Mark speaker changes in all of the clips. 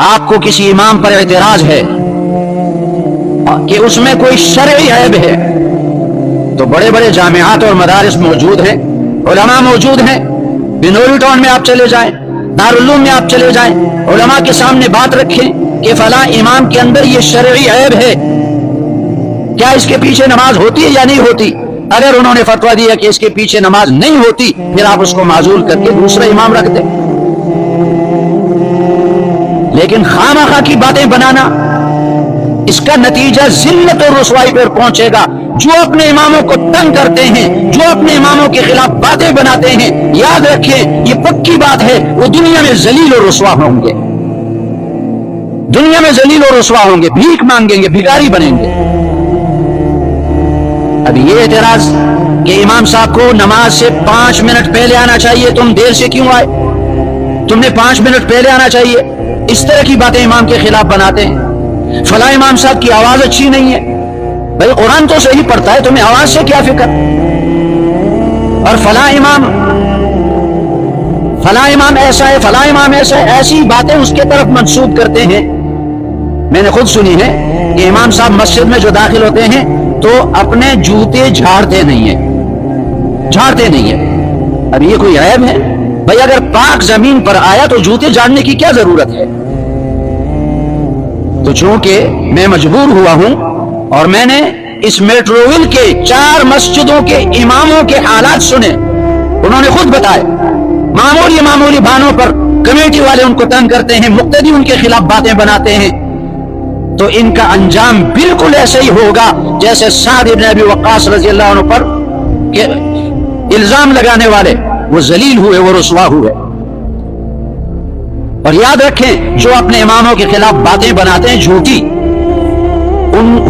Speaker 1: आपको किसी इमाम पर एतराज है कि उसमें कोई शरई ऐब है, तो बड़े बड़े जामियात और मदारिस मौजूद हैं, उलमा मौजूद हैं। बिनोरी टाउन में आप चले जाएं, दारुल उलूम में आप चले जाएं, उलमा के सामने बात रखें कि फला इमाम के अंदर ये शरई ऐब है, क्या इसके पीछे नमाज होती है या नहीं होती। अगर उन्होंने फतवा दिया कि इसके पीछे नमाज नहीं होती, फिर आप उसको माजूल करके दूसरा इमाम रख दें। लेकिन खामखा की बातें बनाना, इसका नतीजा जिल्लत और रुसवाई पर पहुंचेगा। जो अपने इमामों को तंग करते हैं, जो अपने इमामों के खिलाफ बातें बनाते हैं, याद रखें ये पक्की बात है, वो दुनिया में जलील और रुसवा होंगे, दुनिया में जलील और रुसवा होंगे, भीख मांगेंगे, भिखारी बनेंगे। अब ये एतराज कि इमाम साहब को नमाज से 5 मिनट पहले आना चाहिए, तुम देर से क्यों आए, तुमने 5 मिनट पहले आना चाहिए, इस तरह की बातें इमाम के खिलाफ बनाते हैं। फला इमाम साहब की आवाज अच्छी नहीं है, भाई कुरान तो सही पढ़ता है, तुम्हें आवाज से क्या फिक्र। और फला इमाम ऐसा है, फला इमाम ऐसा है, ऐसी बातें उसके तरफ मंसूब करते हैं। मैंने खुद सुनी है कि इमाम साहब मस्जिद में जो दाखिल होते हैं तो अपने जूते झाड़ते नहीं है, झाड़ते नहीं है। अब ये कोई ऐब है भाई? अगर पाक जमीन पर आया तो जूते झाड़ने की क्या जरूरत है। तो चूंकि मैं मजबूर हुआ हूं और मैंने इस मेट्रोविल के 4 मस्जिदों के इमामों के हालात सुने, उन्होंने खुद बताए, मामूली बानों पर कमेटी वाले उनको तंग करते हैं, मुक्तदी उनके खिलाफ बातें बनाते हैं, तो इनका अंजाम बिल्कुल ऐसे ही होगा जैसे साद इब्न अबी वक्कास रज़ी अल्लाह अन्हु पर इल्जाम लगाने वाले वो जलील हुए, वो रुसवा हुए। और याद रखें, जो अपने इमामों के खिलाफ बातें बनाते हैं झूठी,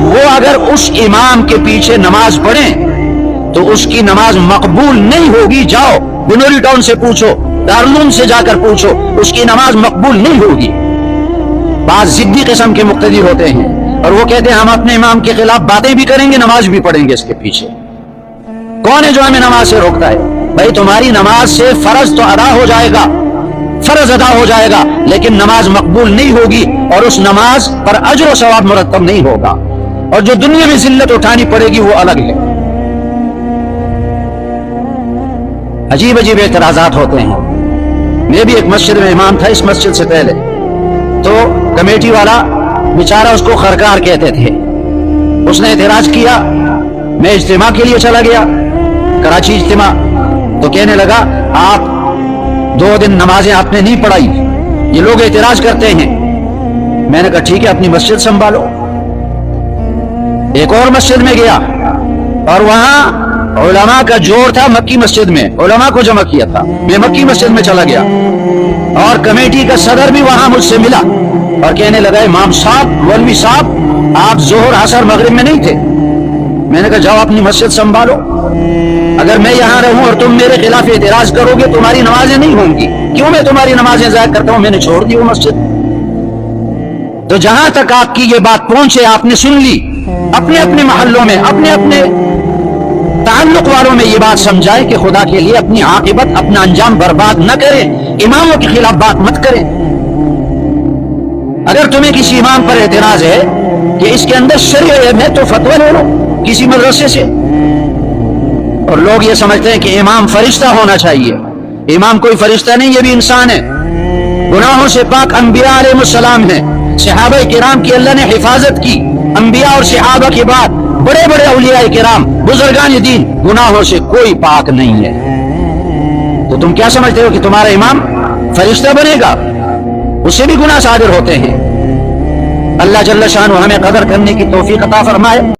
Speaker 1: वो अगर उस इमाम के पीछे नमाज पढ़ें तो उसकी नमाज मकबूल नहीं होगी। जाओ बिनोरी टाउन से पूछो, दारुल उलूम से जाकर पूछो, उसकी नमाज मकबूल नहीं होगी। बात जिद्दी किस्म के मुक्तदी होते हैं और वो कहते हैं हम अपने इमाम के खिलाफ बातें भी करेंगे, नमाज भी पढ़ेंगे इसके पीछे। कौन है जो हमें नमाज से रोकता है? भाई तुम्हारी नमाज से फर्ज तो अदा हो जाएगा, फर्ज अदा हो जाएगा, लेकिन नमाज मकबूल नहीं होगी और उस नमाज पर अजर और सवाब मुरत्तब नहीं होगा। और जो दुनिया में जिल्लत उठानी पड़ेगी वो अलग है। अजीब अजीब एतराजात होते हैं। मैं भी एक मस्जिद में इमाम था, इस मस्जिद से पहले, तो कमेटी वाला बेचारा, उसको खरकार कहते थे, उसने एतराज किया। मैं इज्तिमा के लिए चला गया, कराची इज्तिमा, तो कहने लगा आप 2 दिन नमाजें आपने नहीं पढ़ाई, ये लोग एतराज करते हैं। मैंने कहा ठीक है, अपनी मस्जिद संभालो। एक और मस्जिद में गया और वहां उलमा का जोर था, मक्की मस्जिद में उलमा को जमा किया था। मैं मक्की मस्जिद में चला गया और कमेटी का सदर भी वहां मुझसे मिला और कहने लगा इमाम साहब, मौलवी साहब, आप जोहर असर मगरिब में नहीं थे। मैंने कहा जाओ अपनी मस्जिद संभालो, अगर मैं यहां रहूं और तुम मेरे खिलाफ एतराज करोगे तुम्हारी नमाजें नहीं होंगी। क्यों मैं तुम्हारी नमाजें ज़ाया करता हूं? मैंने छोड़ दी वो मस्जिद। तो जहां तक आपकी ये बात पहुंचे, आपने सुन ली, अपने अपने महल्लों में, अपने अपने ताल्लुक वालों में ये बात समझाए कि खुदा के लिए अपनी आकिबत, अपना अंजाम बर्बाद न करें, इमामों के खिलाफ बात मत करें। अगर तुम्हें किसी इमाम पर एतराज है कि इसके अंदर शरीयत है तो फतवा ले लो किसी मदरसे से। और लोग ये समझते हैं कि इमाम फरिश्ता होना चाहिए। इमाम कोई फरिश्ता नहीं, ये भी इंसान है, गुनाहों से पाक अंबिया अलैहिस्सलाम है। सहाबा किराम की अल्लाह ने हिफाजत की। अंबिया और सहाबा के बाद बड़े बड़े औलिया किराम, बुजुर्गान दीन, गुनाहों से कोई पाक नहीं है। तो तुम क्या समझते हो कि तुम्हारा इमाम फरिश्ता बनेगा? उससे भी गुनाह सादिर होते हैं। अल्लाह जल्ल शान हमें कदर करने की तौफीक अता फरमाए।